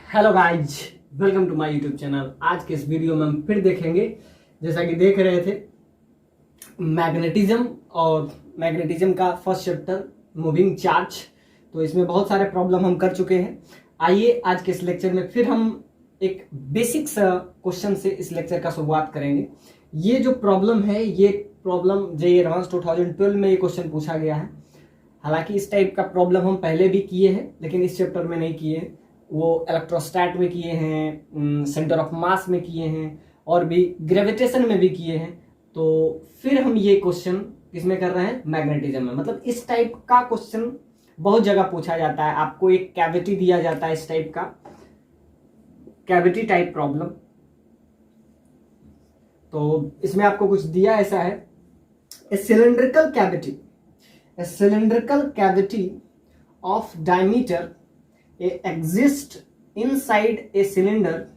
Hello guys, welcome to my YouTube channel. आज के इस वीडियो में हम फिर देखेंगे, जैसा कि देख रहे थे, मैग्नेटिज्म और मैग्नेटिज्म का फर्स्ट चैप्टर मूविंग चार्ज। तो इसमें बहुत सारे प्रॉब्लम हम कर चुके हैं। आइए आज के इस लेक्चर में फिर हम एक बेसिक्स क्वेश्चन से इस लेक्चर का शुरुआत करेंगे। ये जो प्रॉब्लम है, ये प्रॉब्लम जेईई एडवांस 2012 में ये क्वेश्चन पूछा गया है। हालांकि इस टाइप का प्रॉब्लम हम पहले भी किए हैं, लेकिन इस चैप्टर में नहीं किए हैं। वो इलेक्ट्रोस्टैट में किए हैं, सेंटर ऑफ मास में किए हैं, और भी ग्रेविटेशन में भी किए हैं। तो फिर हम ये क्वेश्चन किसमें कर रहे हैं? मैग्नेटिज्म में। मतलब इस टाइप का क्वेश्चन बहुत जगह पूछा जाता है। आपको एक कैविटी दिया जाता है, इस टाइप का कैविटी टाइप प्रॉब्लम। तो इसमें आपको कुछ दिया ऐसा है, ए cylindrical cavity of diameter exists inside a cylinder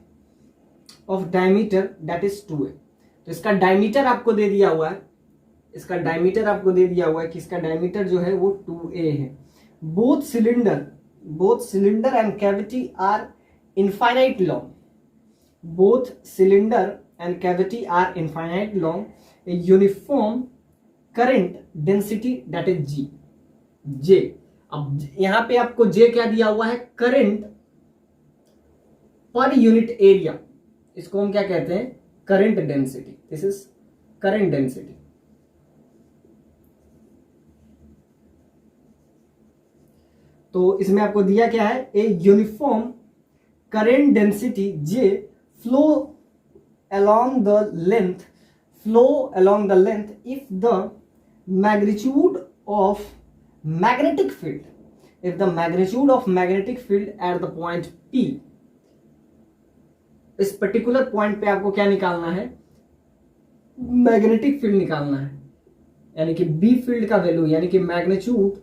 of diameter that is 2a। तो इसका डायमीटर आपको दे दिया हुआ है, कि इसका डायमीटर जो है वो 2a है। Both cylinder and cavity are infinite long, a uniform current density that is J। अब यहां पे आपको J क्या दिया हुआ है? Current per unit area. इसको हम क्या कहते हैं? Current density. This is current density. तो इसमें आपको दिया क्या है? ए uniform current density J flow along the length if the magnitude of magnetic field at the point P। इस पर्टिकुलर पॉइंट पे आपको क्या निकालना है? मैग्नेटिक फील्ड निकालना है, यानी कि बी फील्ड का वैल्यू, यानी कि magnitude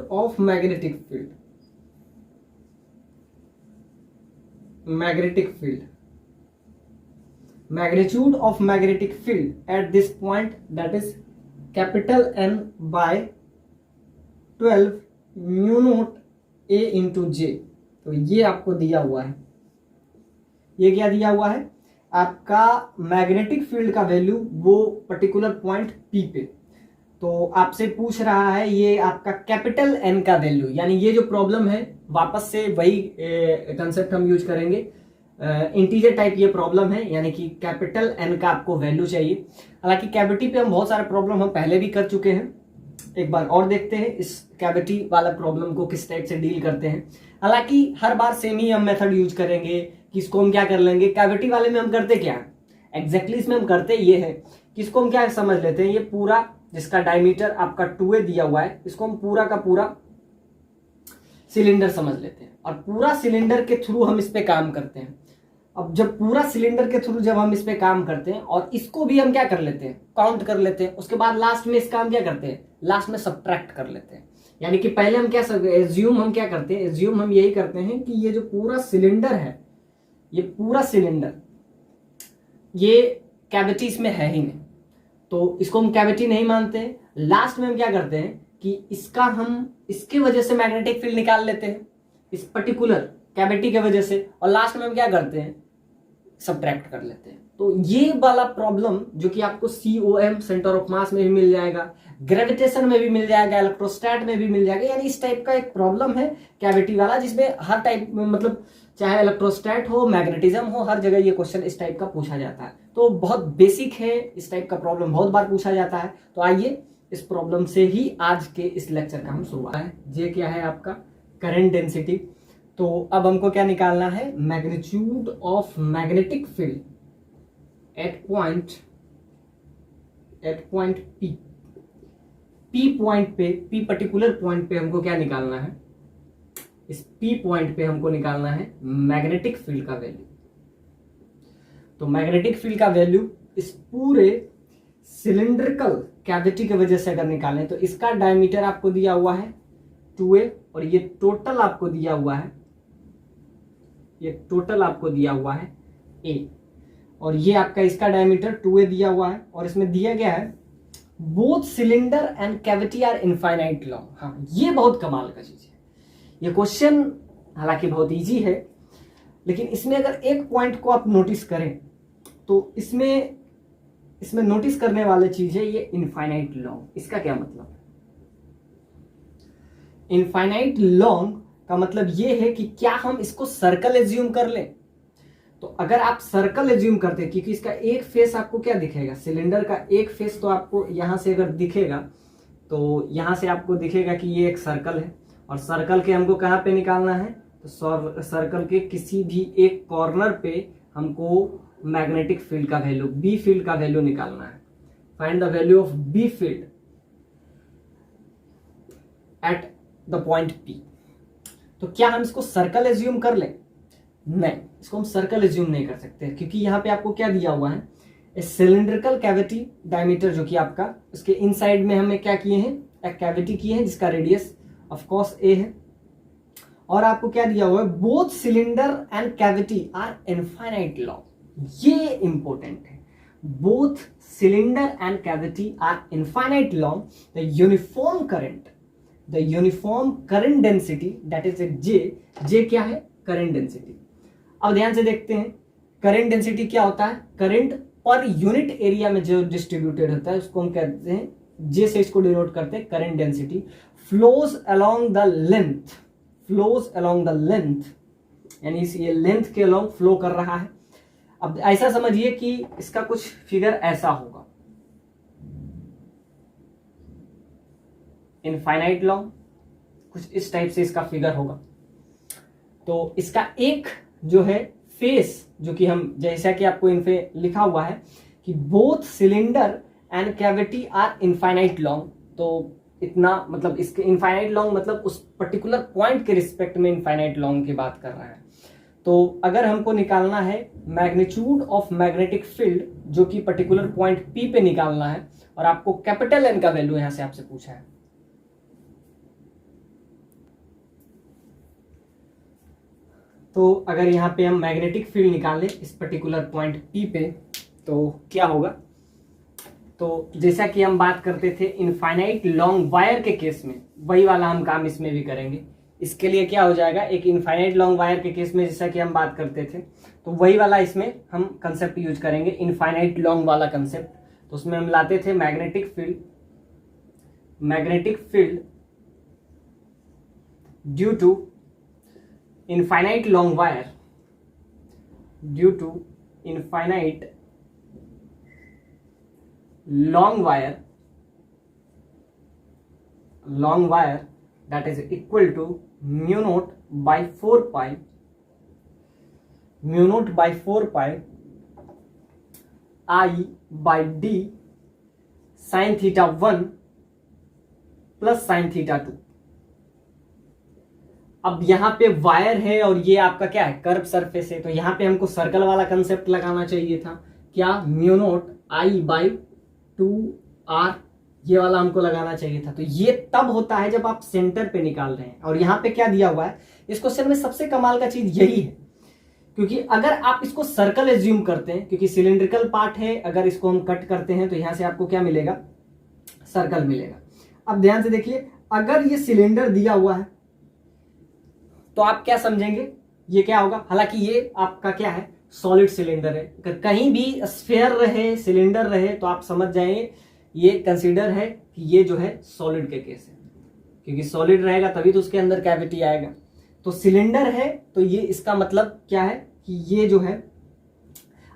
of magnetic field at this point, that is capital N by 12 mu naught A into J। तो ये आपको दिया हुआ है। ये क्या दिया हुआ है? आपका मैग्नेटिक फील्ड का वैल्यू वो पर्टिकुलर पॉइंट P पे। तो आपसे पूछ रहा है ये आपका कैपिटल N का वैल्यू, यानी ये जो प्रॉब्लम है वापस से वही कंसेप्ट हम यूज करेंगे। इंटीजर टाइप ये प्रॉब्लम है, यानी कि कैपिटल N का आपको वैल्यू चाहिए। हालांकि कैविटी पे हम बहुत सारे प्रॉब्लम हम पहले भी कर चुके हैं। एक बार और देखते हैं इस कैविटी वाला प्रॉब्लम को किस टाइप से डील करते हैं। हालांकि हर बार सेम ही हम मेथड यूज करेंगे कि इसको हम क्या कर लेंगे। कैविटी वाले में हम करते क्या है एग्जैक्टली? इसमें हम करते ये है कि इसको हम क्या समझ लेते हैं, ये पूरा जिसका डायमीटर आपका 2a दिया हुआ है, इसको हम पूरा का पूरा सिलेंडर समझ लेते हैं, और पूरा सिलेंडर के थ्रू हम इस पे काम करते हैं। अब जब पूरा सिलेंडर के थ्रू जब हम इस पे काम करते हैं, और इसको भी हम क्या कर लेते हैं? काउंट कर लेते हैं। उसके बाद लास्ट में इसका हम क्या करते हैं? लास्ट में सब्ट्रैक्ट कर लेते हैं। यानी कि पहले हम क्या एज्यूम हम क्या करते हैं? एज्यूम हम यही करते हैं कि ये जो पूरा सिलेंडर है, ये पूरा सिलेंडर, ये कैविटी इसमें है ही नहीं, तो इसको हम कैविटी नहीं मानते हैं। लास्ट में हम क्या करते हैं कि इसके वजह से मैग्नेटिक फील्ड निकाल लेते हैं, इस पर्टिकुलर कैविटी के वजह से, और लास्ट में हम क्या करते हैं? सब्ट्रैक्ट कर लेते हैं। तो ये वाला प्रॉब्लम जो कि आपको COM सेंटर ऑफ मास में भी मिल जाएगा, ग्रेविटेशन में भी मिल जाएगा, इलेक्ट्रोस्टैट में भी मिल जाएगा। यानी इस टाइप का एक प्रॉब्लम है कैविटी वाला, जिसमें हर टाइप में, मतलब चाहे इलेक्ट्रोस्टैट हो, मैग्नेटिज्म हो, हर जगह ये क्वेश्चन इस टाइप का पूछा जाता है। तो बहुत बेसिक है, इस टाइप का प्रॉब्लम बहुत बार पूछा जाता है। तो आइए इस प्रॉब्लम से ही आज के इस लेक्चर का हम शुरुआत है। जे क्या है आपका? Current density. तो अब हमको क्या निकालना है? Magnitude of magnetic field at point P point पे, P पर्टिकुलर पॉइंट पे हमको क्या निकालना है? इस P पॉइंट पे हमको निकालना है मैग्नेटिक फील्ड का वैल्यू। तो मैग्नेटिक फील्ड का वैल्यू इस पूरे सिलिंड्रिकल कैविटी की वजह से अगर निकालें, तो इसका डायमीटर आपको दिया हुआ है 2a, और ये टोटल आपको दिया हुआ है a, और ये आपका इसका डायमीटर 2a दिया हुआ है, और इसमें दिया गया है both cylinder and cavity are infinite long. हाँ, ये बहुत कमाल का चीज है। ये क्वेश्चन हालांकि बहुत इजी है, लेकिन इसमें अगर एक पॉइंट को आप नोटिस करें तो इसमें नोटिस करने वाली चीज है ये इनफाइनाइट लॉन्ग। इसका क्या मतलब? इनफाइनाइट लॉन्ग का मतलब ये है कि क्या हम इसको सर्कल एज्यूम कर लें? तो अगर आप सर्कल एज्यूम करते हैं, क्योंकि इसका एक फेस आपको क्या दिखेगा, सिलेंडर का एक फेस तो आपको यहां से अगर दिखेगा तो यहां से आपको दिखेगा कि ये एक सर्कल है, और सर्कल के हमको कहां पे निकालना है, तो सर्कल के किसी भी एक कॉर्नर पे हमको मैग्नेटिक फील्ड का वैल्यू, बी फील्ड का वैल्यू निकालना है। Find the value of B field at the point P. तो क्या हम इसको सर्कल एज्यूम कर लें? नहीं, इसको हम सर्कल एज्यूम नहीं कर सकते, क्योंकि यहां पे आपको क्या दिया हुआ है, सिलिंड्रिकल कैविटी डायमीटर, जो कि आपका उसके इनसाइड में हमें क्या किए हैं, एक कैविटी किए हैं जिसका रेडियस ऑफ कोर्स ए है, और आपको क्या दिया हुआ है, both cylinder and cavity are infinite long. ये इंपॉर्टेंट है, both cylinder and cavity are infinite long. The uniform current density that is J क्या है, करंट डेंसिटी। अब ध्यान से देखते हैं, करंट डेंसिटी क्या होता है, करंट पर यूनिट एरिया में जो डिस्ट्रीब्यूटेड होता है उसको हम कहते हैं, जे से इसको डिनोट करते हैं current density. Flows along the length, यानी ये लेंथ के अलोंग फ्लो कर रहा है। अब ऐसा समझिए कि इसका कुछ फिगर ऐसा होगा, इनफाइनाइट लॉन्ग, कुछ इस टाइप से इसका फिगर होगा। तो इसका एक जो है फेस, जो कि हम, जैसा कि आपको इन पे लिखा हुआ है कि both cylinder and cavity are infinite long, तो इतना मतलब इसके इनफाइनाइट लॉन्ग मतलब उस पर्टिकुलर पॉइंट के रिस्पेक्ट में इनफाइनाइट लॉन्ग की बात कर रहा है। तो अगर हमको निकालना है मैग्नीट्यूड ऑफ मैग्नेटिक फील्ड, जो कि पर्टिकुलर पॉइंट पी पे निकालना है, और आपको कैपिटल एन का वैल्यू यहां से आपसे पूछा है, तो अगर यहाँ पे हम मैग्नेटिक फील्ड निकालें इस पर्टिकुलर पॉइंट पी पे, तो क्या होगा, तो जैसा कि हम बात करते थे इनफाइनाइट लॉन्ग वायर के केस में, वही वाला हम काम इसमें भी करेंगे। इसके लिए क्या हो जाएगा, एक इनफाइनाइट लॉन्ग वायर के केस में जैसा कि हम बात करते थे, तो वही वाला इसमें हम कंसेप्ट यूज करेंगे, इनफाइनाइट लॉन्ग वाला कंसेप्ट। तो उसमें हम लाते थे magnetic field due to infinite long wire, due to infinite long wire that is equal to mu naught by 4 pi I by d sin theta 1 plus sin theta 2। अब यहाँ पे wire है और ये आपका क्या है, कर्व सरफेस है, तो यहाँ पे हमको सर्कल वाला कंसेप्ट लगाना चाहिए था, क्या, mu naught I by 2r, ये वाला हमको लगाना चाहिए था। तो ये तब होता है जब आप सेंटर पे निकाल रहे हैं, और यहाँ पे क्या दिया हुआ है, इस क्वेश्चन में सबसे कमाल का चीज यही है, क्योंकि अगर आप इसको सर्कल एज्यूम करते हैं, क्योंकि सिलिंड्रिकल पार्ट है, अगर इसको हम कट करते हैं तो यहां से आपको क्या मिलेगा, सर्कल मिलेगा। अब ध्यान से देखिए, अगर ये सिलेंडर दिया हुआ है तो आप क्या समझेंगे, ये क्या होगा, हालांकि ये आपका क्या है, सॉलिड सिलेंडर है। अगर कहीं भी स्फीयर रहे, सिलेंडर रहे, तो आप समझ जाएंगे ये कंसीडर है कि ये जो है सॉलिड के केस है, क्योंकि सॉलिड रहेगा तभी तो उसके अंदर कैविटी आएगा। तो सिलेंडर है तो ये इसका मतलब क्या है कि ये जो है,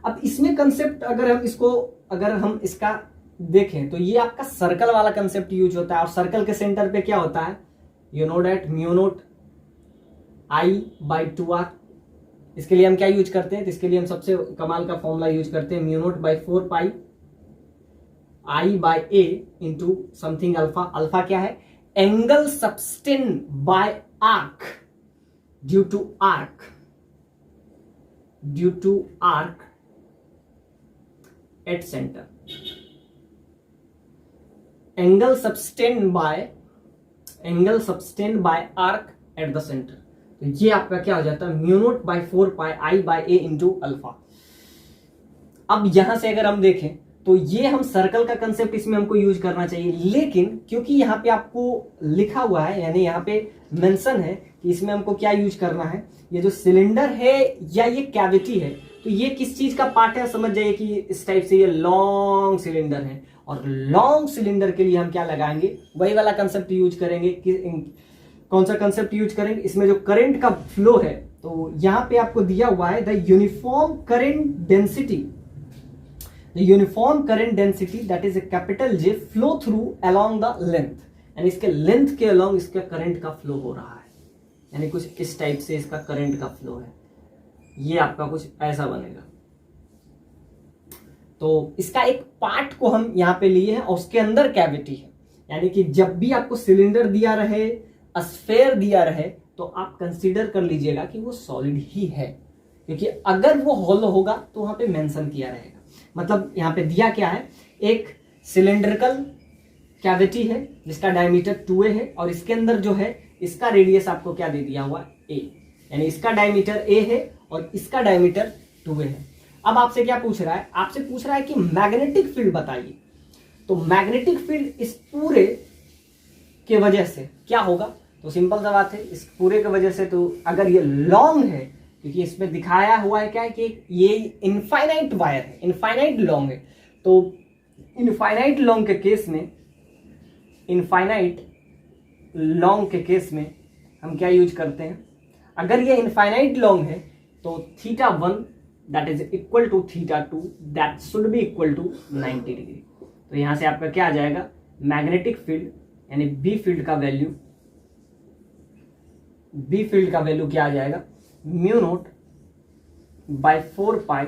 अब इसमें कंसेप्ट अगर हम इसका देखें तो ये आपका सर्कल वाला कंसेप्ट यूज होता है, और सर्कल के सेंटर पे क्या होता है, you know that mu naught I by 2r। इसके लिए हम क्या यूज करते हैं, तो इसके लिए हम सबसे कमाल का फॉर्मूला यूज करते हैं, mu naught by 4 pi I by A into something alpha. Alpha क्या है, angle subtend by arc due to arc at centre. Angle subtend by arc at the centre. तो ये आपका क्या हो जाता है, mu naught by 4 pi I by A into alpha. अब यहां से अगर हम देखें तो ये हम सर्कल का कंसेप्ट इसमें हमको यूज करना चाहिए, लेकिन क्योंकि यहाँ पे आपको लिखा हुआ है, यानी यहाँ पे मेंशन है कि इसमें हमको क्या यूज करना है, ये जो सिलेंडर है या ये कैविटी है, तो ये किस चीज का पार्ट है समझ जाइए कि इस टाइप से ये लॉन्ग सिलेंडर है, और लॉन्ग सिलेंडर के लिए हम क्या लगाएंगे, वही वाला कंसेप्ट यूज करेंगे। कौन सा कंसेप्ट यूज करेंगे, इसमें जो करंट का फ्लो है, तो यहां पे आपको दिया हुआ है the uniform current density, the uniform current density that is a capital J flow through along the length, यानी इसके लेंथ के अलोंग इसका करंट का फ्लो हो रहा है, यानी कुछ इस टाइप से इसका करंट का फ्लो है, ये आपका कुछ ऐसा बनेगा। तो इसका एक पार्ट को हम यहां पे लिए हैं और उसके अंदर कैविटी है, यानी कि जब भी आपको सिलेंडर दिया रहे, स्फेयर दिया रहे, तो आप कंसीडर कर लीजिएगा कि वो सॉलिड ही है, क्योंकि अगर वो होलो होगा तो वहां पे मेंशन किया रहेगा। मतलब यहाँ पे दिया क्या है, एक सिलेंड्रिकल कैविटी है जिसका डायमीटर 2a है, और इसके अंदर जो है इसका रेडियस आपको क्या दे दिया हुआ a, यानी इसका डायमीटर a है और इसका डायमीटर 2a है। अब आपसे क्या पूछ रहा है, आपसे पूछ रहा है कि मैग्नेटिक फील्ड बताइए। तो मैग्नेटिक फील्ड इस पूरे के वजह से क्या होगा, तो सिंपल सा बात है, इस पूरे के वजह से, तो अगर ये लॉन्ग है, क्योंकि इसमें दिखाया हुआ है क्या है कि ये इनफाइनाइट वायर है, इनफाइनाइट लॉन्ग है, तो इनफाइनाइट लॉन्ग के केस में, इनफाइनाइट लॉन्ग के केस में हम क्या यूज करते हैं, अगर ये इनफाइनाइट लॉन्ग है तो θ1 that is equal to θ2 that should be equal to 90 degree. तो यहां से आपका क्या आ जाएगा, मैग्नेटिक फील्ड यानी बी फील्ड का वैल्यू, बी फील्ड का वैल्यू क्या आ जाएगा, म्यू नोट बाय 4 पाई,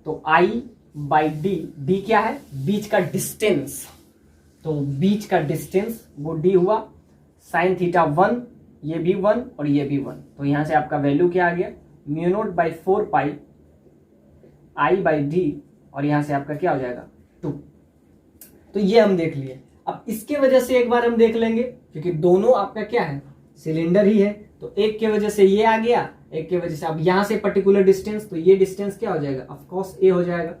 तो आई बाई डी, डी क्या है, बीच का डिस्टेंस, तो बीच का डिस्टेंस वो डी हुआ, साइन θ1, ये भी 1 और ये भी 1, तो यहां से आपका वैल्यू क्या आ गया, mu naught by 4 pi I by D, और यहां से आपका क्या हो जाएगा 2। तो ये हम देख लिए। अब इसके वजह से एक बार हम देख लेंगे, क्योंकि दोनों आपका क्या है, सिलेंडर ही है, तो एक के वजह से ये आ गया, एक के वजह से, अब यहां से पर्टिकुलर डिस्टेंस, तो ये डिस्टेंस क्या हो जाएगा, ऑफ कोर्स ए हो जाएगा,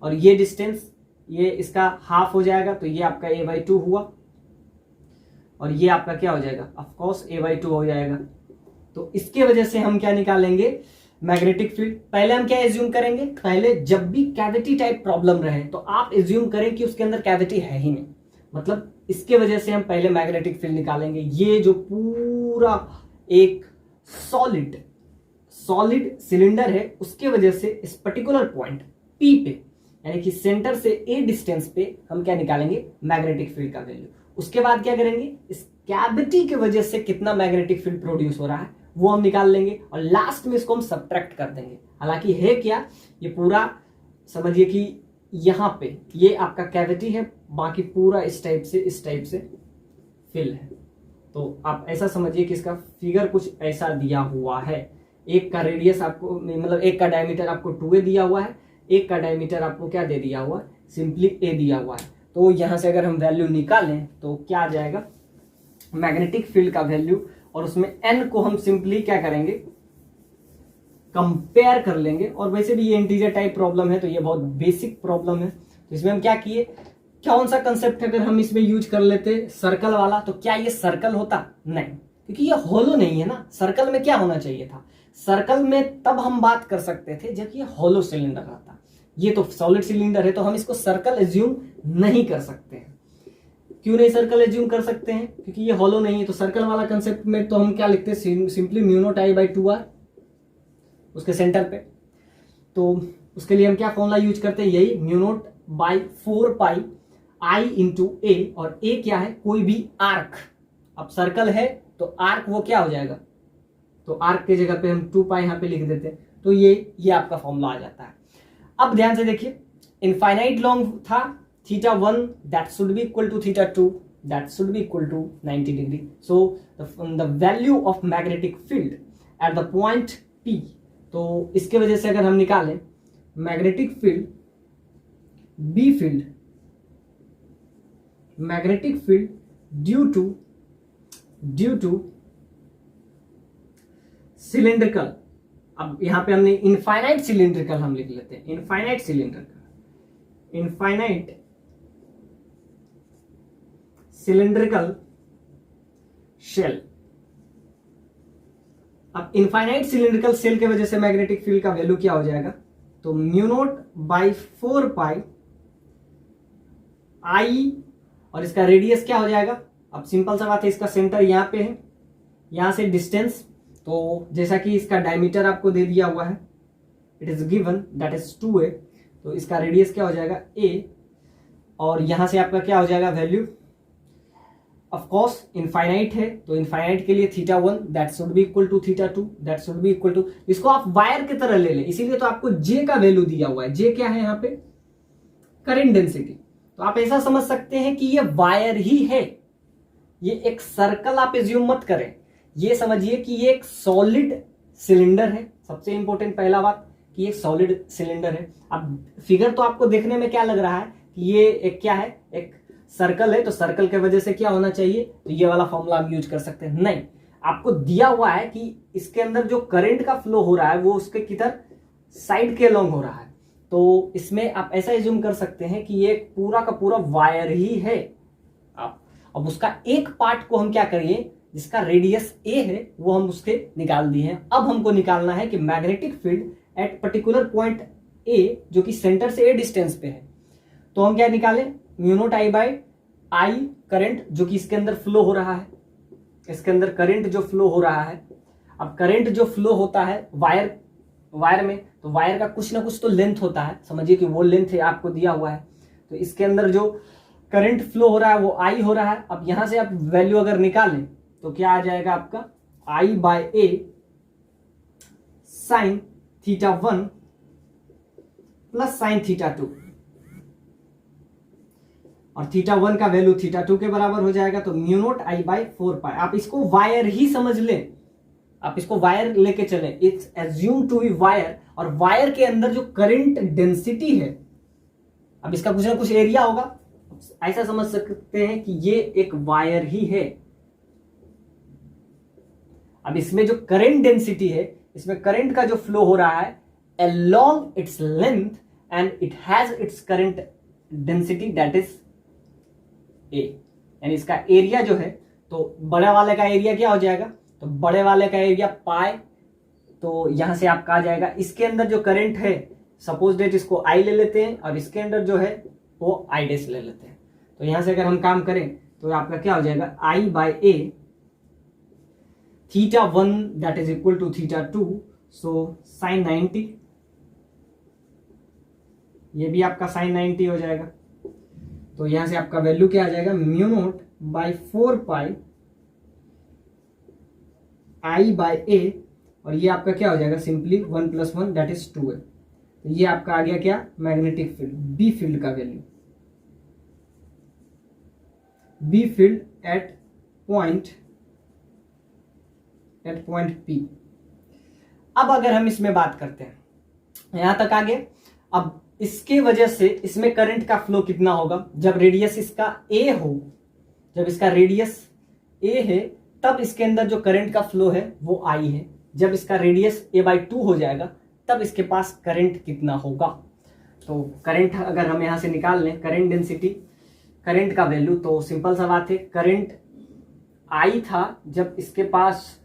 और ये डिस्टेंस ये इसका हाफ हो जाएगा, तो ये आपका a/2 हुआ, और ये आपका क्या हो जाएगा, ऑफ कोर्स a/2 हो जाएगा। तो इसके वजह से हम क्या निकालेंगे, मैग्नेटिक फील्ड। पहले हम क्या एज्यूम करेंगे, पहले जब भी कैविटी टाइप प्रॉब्लम रहे तो आप एज्यूम करें कि उसके अंदर कैविटी है ही नहीं, मतलब इसके वजह से हम पहले मैग्नेटिक फील्ड निकालेंगे। ये जो पूरा एक सॉलिड सिलेंडर है, उसके वजह से इस पर्टिकुलर पॉइंट P पे, यानी कि सेंटर से A डिस्टेंस पे हम क्या निकालेंगे, मैग्नेटिक फील्ड का वैल्यू। उसके बाद क्या करेंगे, इस कैविटी की वजह से कितना मैग्नेटिक फील्ड प्रोड्यूस हो रहा है वो हम निकाल लेंगे, और लास्ट में इसको हम सब्ट्रैक्ट कर देंगे। हालांकि है क्या, ये पूरा समझिए कि यहां पे ये आपका कैविटी है, बाकी पूरा इस टाइप से फिल है। तो आप ऐसा समझिए कि इसका फिगर कुछ ऐसा दिया हुआ है, एक का रेडियस आपको, मतलब एक का डायमीटर आपको 2a दिया हुआ है, एक का डायमीटर आपको क्या दे दिया हुआ है, सिंपली a दिया हुआ है। तो यहां से अगर हम वैल्यू निकालें तो क्या आ जाएगा, मैग्नेटिक फील्ड का वैल्यू, और उसमें n को हम सिंपली क्या करेंगे, कंपेयर कर लेंगे। और वैसे भी ये इंटीजर टाइप प्रॉब्लम है, तो ये बहुत बेसिक प्रॉब्लम है, तो इसमें हम क्या किए, कौन सा कंसेप्ट अगर हम इसमें यूज कर लेते सर्कल वाला, तो क्या ये सर्कल होता, नहीं, क्योंकि ये होलो नहीं है ना। सर्कल में क्या होना चाहिए था, सर्कल में तब हम बात कर सकते थे जब ये होलो सिलेंडर रहता, ये तो सॉलिड सिलेंडर है, तो हम इसको सर्कल एज्यूम नहीं कर सकते हैं। क्यों नहीं सर्कल एज्यूम कर सकते हैं, क्योंकि ये होलो नहीं है। तो सर्कल वाला कंसेप्ट में तो हम क्या लिखते हैं, simply mu not I by 2r उसके सेंटर पे। तो उसके लिए हम क्या फॉर्मूला यूज करते हैं, यही mu nought by 4 pi I into A, और ए क्या है, कोई भी आर्क। अब सर्कल है तो आर्क वो क्या हो जाएगा, तो आर्क की जगह पे हम 2 पाई यहाँ पे लिख देते हैं, तो ये आपका फॉर्मूला आ जाता है। अब ध्यान से देखिए, इनफाइनाइट लॉन्ग था, θ1 that should be equal to θ2 that should be equal to 90 degree. So the value of magnetic field at the point P, तो इसके वजह से अगर हम निकालें magnetic field, B field, magnetic field due to cylindrical अब यहां पे हमने इनफाइनाइट सिलिंड्रिकल हम लिख लेते हैं, infinite cylindrical, infinite cylindrical shell. अब इनफाइनाइट सिलिंड्रिकल शेल के वजह से मैग्नेटिक फील्ड का वैल्यू क्या हो जाएगा, तो म्यू नॉट बाई 4 पाई आई, और इसका रेडियस क्या हो जाएगा, अब सिंपल सा बात है, इसका सेंटर यहां पे है, यहां से डिस्टेंस, तो जैसा कि इसका डायमीटर आपको दे दिया हुआ है, it is given that is 2a, तो इसका रेडियस क्या हो जाएगा a, और यहां से आपका क्या हो जाएगा वैल्यू, ऑफ कोर्स इनफाइनाइट है तो इनफाइनाइट के लिए θ1 that should be equal to θ2 that should be equal to, इसको आप वायर की तरह ले लें, इसीलिए तो आपको J का वैल्यू दिया हुआ है। J क्या है यहाँ पे, करंट डेंसिटी। तो आप ऐसा समझ सकते हैं कि ये वायर ही है, ये एक सर्कल आप एज्यूम मत करें, ये समझिए कि ये एक सॉलिड सिलेंडर है। सबसे इंपॉर्टेंट पहला बात कि ये सॉलिड सिलेंडर है। अब फिगर तो आपको देखने में क्या लग रहा है कि ये एक क्या है, एक सर्कल है, तो सर्कल के वजह से क्या होना चाहिए, तो ये वाला फॉर्मूला हम यूज कर सकते हैं। नहीं, आपको दिया हुआ है कि इसके अंदर जो करंट का फ्लो हो रहा है वो उसके किधर, साइड के अलोंग हो रहा है, तो इसमें आप ऐसा एज्यूम कर सकते हैं कि ये पूरा का पूरा वायर ही है। अब उसका एक पार्ट को हम क्या करिए, जिसका रेडियस ए है वो हम उसके निकाल दिए हैं। अब हमको निकालना है कि magnetic field at particular point A, जो कि सेंटर से ए डिस्टेंस पे है, तो हम क्या निकालें, mu not I by I current जो कि इसके अंदर फ्लो हो रहा है, इसके अंदर करंट जो फ्लो हो रहा है। अब करंट जो फ्लो होता है वायर में, तो वायर का कुछ ना कुछ तो लेंथ होता है, समझिए कि वो लेंथ है आपको दिया हुआ है, तो इसके अंदर जो करंट फ्लो हो रहा है वो आई हो रहा है। अब यहां से आप वैल्यू अगर निकालें तो क्या आ जाएगा आपका, आई बाय ए साइन θ1 प्लस साइन θ2, और θ1 का वैल्यू θ2 के बराबर हो जाएगा, तो म्यू नॉट आई बाई 4 पाई। आप इसको वायर ही समझ लें, आप इसको वायर लेके चलें, it's assume to be wire, और वायर के अंदर जो करंट डेंसिटी है, अब इसका कुछ ना कुछ एरिया होगा, ऐसा समझ सकते हैं कि ये एक वायर ही है। अब इसमें जो करंट डेंसिटी है, इसमें करंट का जो फ्लो हो रहा है along its length and it has its current density that is A, यानी इसका एरिया जो है, तो बड़े वाले का एरिया क्या हो जाएगा, तो बड़े वाले का एरिया पाई, तो यहां से आपका आ जाएगा, इसके अंदर जो करंट है सपोज डेट इसको आई ले लेते हैं, और इसके अंदर जो है वो आई डैश ले लेते हैं, तो यहां से अगर हम काम करें तो आपका क्या हो जाएगा, I by A θ1 that is equal to θ2, so sine 90, ये भी आपका साइन 90 हो जाएगा। तो यहां से आपका वैल्यू क्या आ जाएगा, mu nought by 4 pi I by A, और ये आपका क्या हो जाएगा, सिंपली 1 प्लस 1 दैट इज 2 है। तो ये आपका आ गया क्या, मैग्नेटिक फील्ड, बी फील्ड का value, B field at point P. अब अगर हम इसमें बात करते हैं, यहां तक आगे, अब इसके वजह से इसमें करंट का फ्लो कितना होगा, जब रेडियस इसका ए हो, जब इसका रेडियस ए है तब इसके अंदर जो करंट का फ्लो है वो आई है, जब इसका रेडियस ए बाई 2 हो जाएगा तब इसके पास करंट कितना होगा। तो करंट अगर हम यहां से निकाल लें, करंट डेंसिटी, करंट का वैल्यू, तो सिंपल सा बात है, करंट आई था जब इसके पास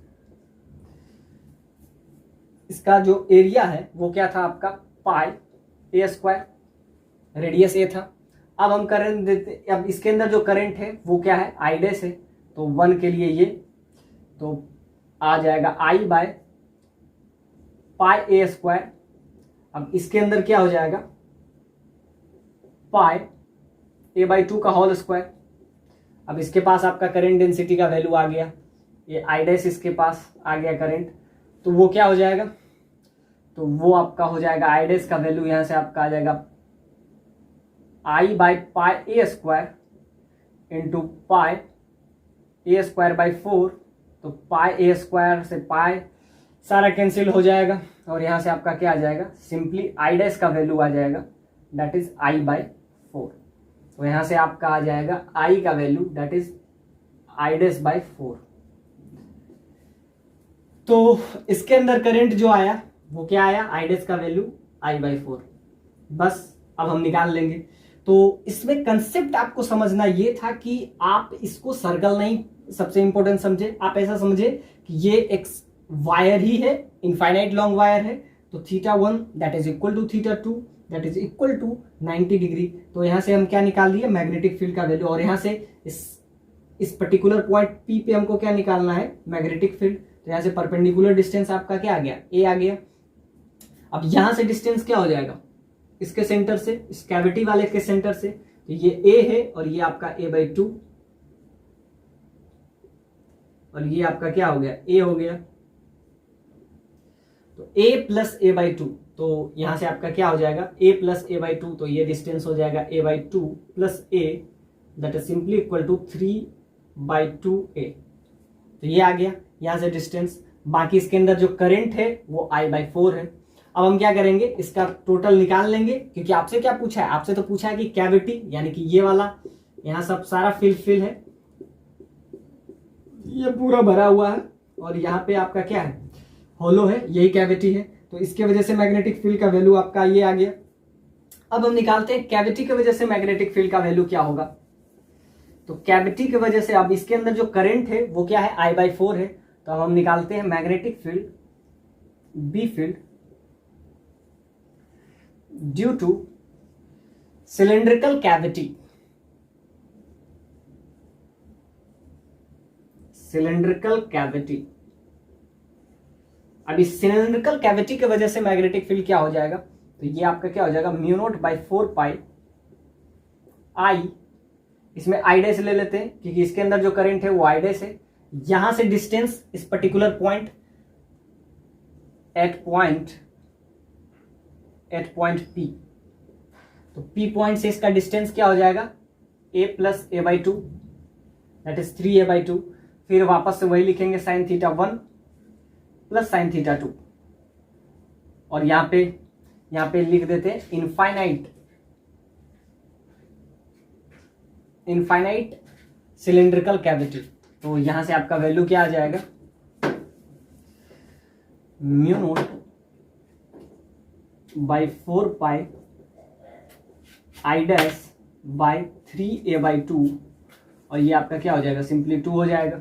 इसका जो एरिया है वो क्या था आपका, पाई ए स्क्वायर, रेडियस ए था। अब हम करंट देते, अब इसके अंदर जो करंट है वो क्या है, आई डैश है, तो 1 के लिए ये तो आ जाएगा आई बाय पाई ए स्क्वायर। अब इसके अंदर क्या हो जाएगा, पाई ए बाई 2 का होल स्क्वायर। अब इसके पास आपका करंट डेंसिटी का वैल्यू आ गया, ये आई डैश इसके पास आ गया करंट, तो वो क्या हो जाएगा, तो वो आपका हो जाएगा आई डैश का वैल्यू यहां से आपका आ जाएगा I by pi A square into pi A square by 4, तो पाई ए स्क्वायर से पाई सारा कैंसिल हो जाएगा, और यहां से आपका क्या आ जाएगा, सिंपली आई डैश का वैल्यू आ जाएगा दैट इज आई बाई 4। तो यहां से आपका आ जाएगा आई का value that is I dash by 4। तो इसके अंदर करंट जो आया वो क्या आया, आई डैश का वैल्यू I/4। बस अब हम निकाल लेंगे। तो इसमें कंसेप्ट आपको समझना ये था कि आप इसको सर्कल नहीं सबसे इंपॉर्टेंट समझे, आप ऐसा समझे कि ये एक वायर ही है, इनफाइनाइट लॉन्ग वायर है, तो θ1 that is equal to θ2 that is equal to 90 degree. तो यहां से हम क्या निकाल लिए, मैग्नेटिक फील्ड का वैल्यू, और यहां से इस पर्टिकुलर पॉइंट P पे हमको क्या निकालना है, मैग्नेटिक फील्ड। तो यहां से परपेंडिकुलर डिस्टेंस आपका क्या आ गया, A आ गया। अब यहां से डिस्टेंस क्या हो जाएगा, इसके सेंटर से, इस कैविटी वाले के सेंटर से, तो ये A है और ये आपका A/2, और ये आपका क्या हो गया, A हो गया। तो A प्लस A/2, तो यहां से आपका क्या हो जाएगा, A प्लस A/2, तो ये डिस्टेंस हो जाएगा A/2 plus A that is simply equal to 3/2A। तो ये आ गया यहां से डिस्टेंस। बाकी इसके अंदर जो करंट है वो I/4 है। अब हम क्या करेंगे, इसका टोटल निकाल लेंगे, क्योंकि आपसे क्या पूछा है, आपसे तो पूछा है कि कैविटी यानी कि ये वाला यहां सब सारा फिल है, ये पूरा भरा हुआ है, और यहाँ पे आपका क्या है, होलो है, यही कैविटी है। तो इसके वजह से मैग्नेटिक फील्ड का वैल्यू आपका ये आ गया। अब हम निकालते हैं कैविटी की वजह से मैग्नेटिक फील्ड का वैल्यू क्या होगा। तो कैविटी की वजह से अब इसके अंदर जो करंट है वो क्या है, I/4 है। तो अब हम निकालते हैं magnetic field, B field due to cylindrical cavity, cylindrical cavity. अब इस सिलेंड्रिकल कैविटी की वजह से मैग्नेटिक फील्ड क्या हो जाएगा, तो ये आपका क्या हो जाएगा, μ0/4π I, इसमें I डैश ले लेते हैं क्योंकि इसके अंदर जो करंट है वो I डैश है। यहां से डिस्टेंस इस particular point at point P, तो P पॉइंट से इसका डिस्टेंस क्या हो जाएगा, A plus A/2 that is 3A/2। फिर वापस से वही लिखेंगे sin θ1 प्लस sin θ2, और यहां पे लिख देते हैं इनफाइनाइट सिलेंड्रिकल कैविटी। तो यहां से आपका वैल्यू क्या आ जाएगा, μ0/4π I'/3A/2, और ये आपका क्या हो जाएगा, सिंपली 2 हो जाएगा।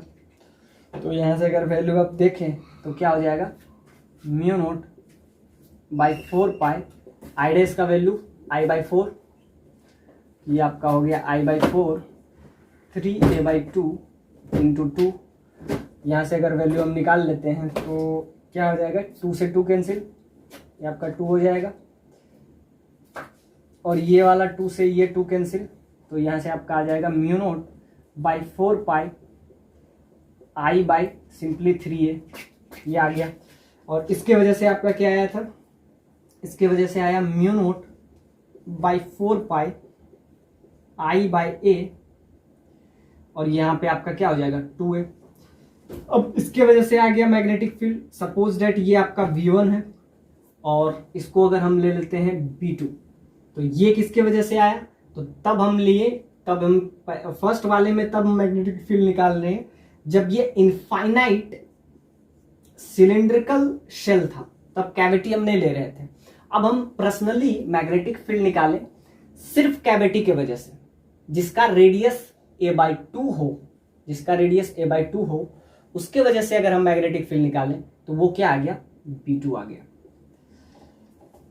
तो यहां से अगर वैल्यू आप देखें तो क्या हो जाएगा, μ0/4π I डैश का वैल्यू I/4, ये आपका हो गया I/4 3A/2 इंटू 2। यहाँ से अगर वैल्यू हम निकाल लेते हैं तो क्या हो जाएगा, 2 से 2 कैंसिल, ये आपका 2 हो जाएगा, और ये वाला 2 से ये 2 कैंसिल, तो यहाँ से आपका आ जाएगा μ0/4π I सिंपली 3A, ये आ गया। और इसके वजह से आपका क्या आया था, इसके वजह से आया μ0/4π I/A, और यहाँ पे आपका क्या हो जाएगा, 2A। अब इसके वजह से आ गया मैग्नेटिक फील्ड। सपोज डेट ये आपका V1 है और इसको अगर हम ले लेते हैं B2, तो ये किसके वजह से आया, तो तब हम फर्स्ट वाले में तब मैग्नेटिक फील्ड निकाल रहे हैं जब ये इनफाइनाइट सिलेंड्रिकल शेल था, तब कैविटी हम नहीं ले रहे थे। अब हम पर्सनली मैग्नेटिक फील्ड निकालें सिर्फ कैविटी के वजह से, जिसका रेडियस A/2 हो, उसके वजह से अगर हम मैग्नेटिक फील्ड निकालें तो वो क्या आ गया, B2 आ गया।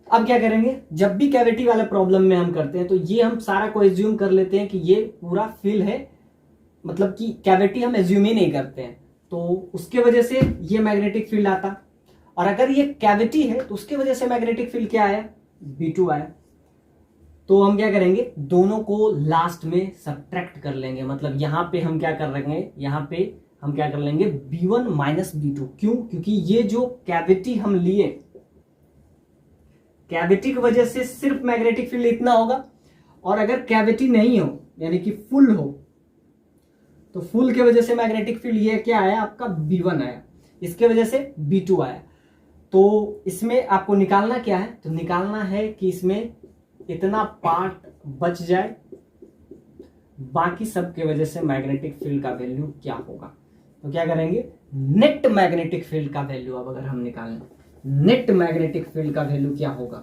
अब क्या करेंगे, जब भी कैविटी वाले प्रॉब्लम में हम करते हैं तो ये हम सारा को एज्यूम कर लेते हैं कि ये पूरा फील्ड है, मतलब कि कैविटी हम एज्यूम ही नहीं करते हैं, तो उसके वजह से ये मैग्नेटिक फील्ड आता। और अगर ये कैविटी है तो उसके वजह से मैग्नेटिक फील्ड क्या आया, B2 आया। तो हम क्या करेंगे, दोनों को लास्ट में सब्ट्रैक्ट कर लेंगे, मतलब यहां पे हम क्या कर लेंगे, यहां पे हम क्या कर लेंगे, B1 माइनस B2। क्यों, क्योंकि ये जो कैविटी हम लिए, कैविटी की वजह से सिर्फ मैग्नेटिक फील्ड इतना होगा, और अगर कैविटी नहीं हो यानी कि फुल हो, तो फुल के वजह से मैग्नेटिक फील्ड ये क्या आया, आपका B1 आया, इसके वजह से B2 आया। तो इसमें आपको निकालना क्या है, तो निकालना है कि इसमें इतना पार्ट बच जाए, बाकी सब के वजह से मैग्नेटिक फील्ड का वैल्यू क्या होगा। तो क्या करेंगे, नेट मैग्नेटिक फील्ड का वैल्यू अब अगर हम निकालें, नेट मैग्नेटिक फील्ड का वैल्यू क्या होगा।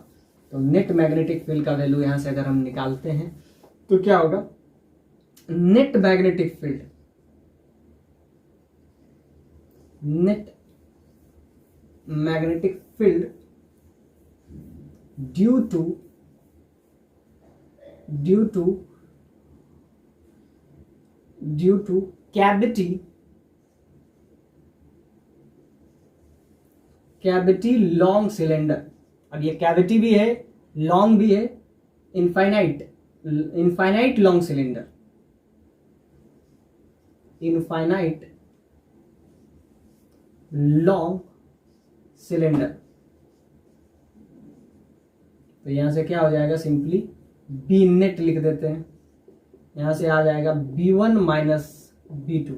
तो नेट मैग्नेटिक फील्ड का वैल्यू यहां से अगर हम निकालते हैं तो क्या होगा, net magnetic field, net magnetic field due two cavity long cylinder. अब ये कैविटी भी है, लॉन्ग भी है, infinite long cylinder, infinite long cylinder. तो यहां से क्या हो जाएगा, सिंपली बी नेट लिख देते हैं, यहां से आ जाएगा B1 माइनस B2।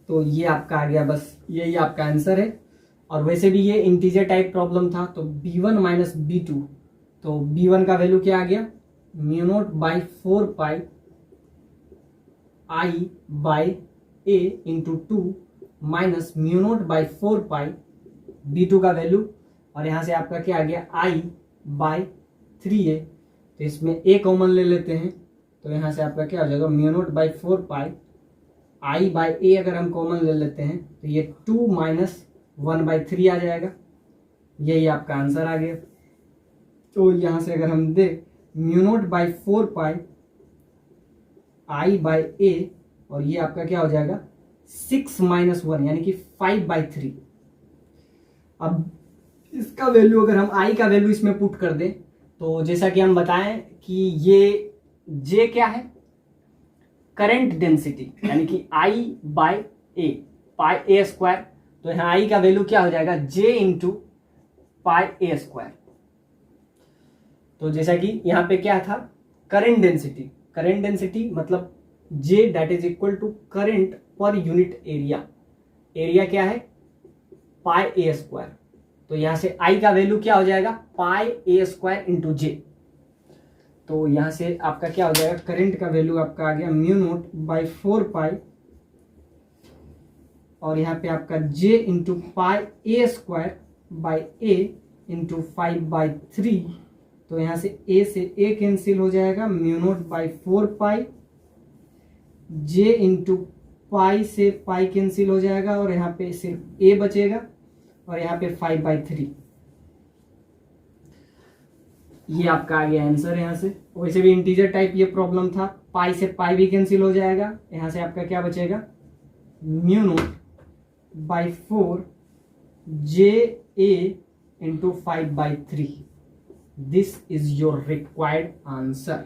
तो ये आपका आ गया, बस यही आपका आंसर है। और वैसे भी ये इंटीजर टाइप प्रॉब्लम था, तो B1 माइनस B2, तो B1 का वैल्यू क्या आ गया, mu naught by 4 pi I by A into 2 minus mu naught by 4 pi B2 का वैल्यू, और यहां से आपका क्या आ गया, I बाई 3A। तो इसमें A कॉमन ले लेते हैं, तो यहां से आपका क्या हो जाएगा, mu naught by 4 pi I by A अगर हम कॉमन ले लेते हैं तो ये 2 माइनस 1/3 आ जाएगा। यही आपका आंसर आ गया। तो यहां से अगर हम देख, mu naught by 4 pi I by A, और ये आपका क्या हो जाएगा, 6 माइनस 1 यानी कि 5/3। अब इसका वैल्यू अगर हम I का वैल्यू इसमें पुट कर दें, तो जैसा कि हम बताएं कि ये J क्या है, करंट डेंसिटी, यानी कि I by A, pi A square. तो यहाँ I का वैल्यू क्या हो जाएगा, J into pi A square. तो जैसा कि यहाँ पे क्या था, करंट डेंसिटी, करंट डेंसिटी मतलब J that is equal to current per unit area, area क्या है, पाई A स्क्वायर। तो यहां से I का वैल्यू क्या हो जाएगा, पाई A स्क्वायर इंटू J। तो यहां से आपका क्या हो जाएगा, करंट का वैल्यू आपका आ गया म्यू नोट बाई 4 पाई, और यहाँ पे आपका J into pi A square by A into 5/3। तो यहाँ से A से A कैंसिल हो जाएगा, mu naught by 4 pi, J into पाई से पाई कैंसिल हो जाएगा, और यहाँ पे सिर्फ A बचेगा, और यहाँ पे 5/3। ये आपका आ गया आंसर यहाँ से। वैसे भी इंटीजर टाइप ये प्रॉब्लम था, पाई से पाई भी कैंसिल हो जाएगा, यहाँ से आपका क्या बचेगा, mu naught by 4 JA into 5/3। This is your required answer.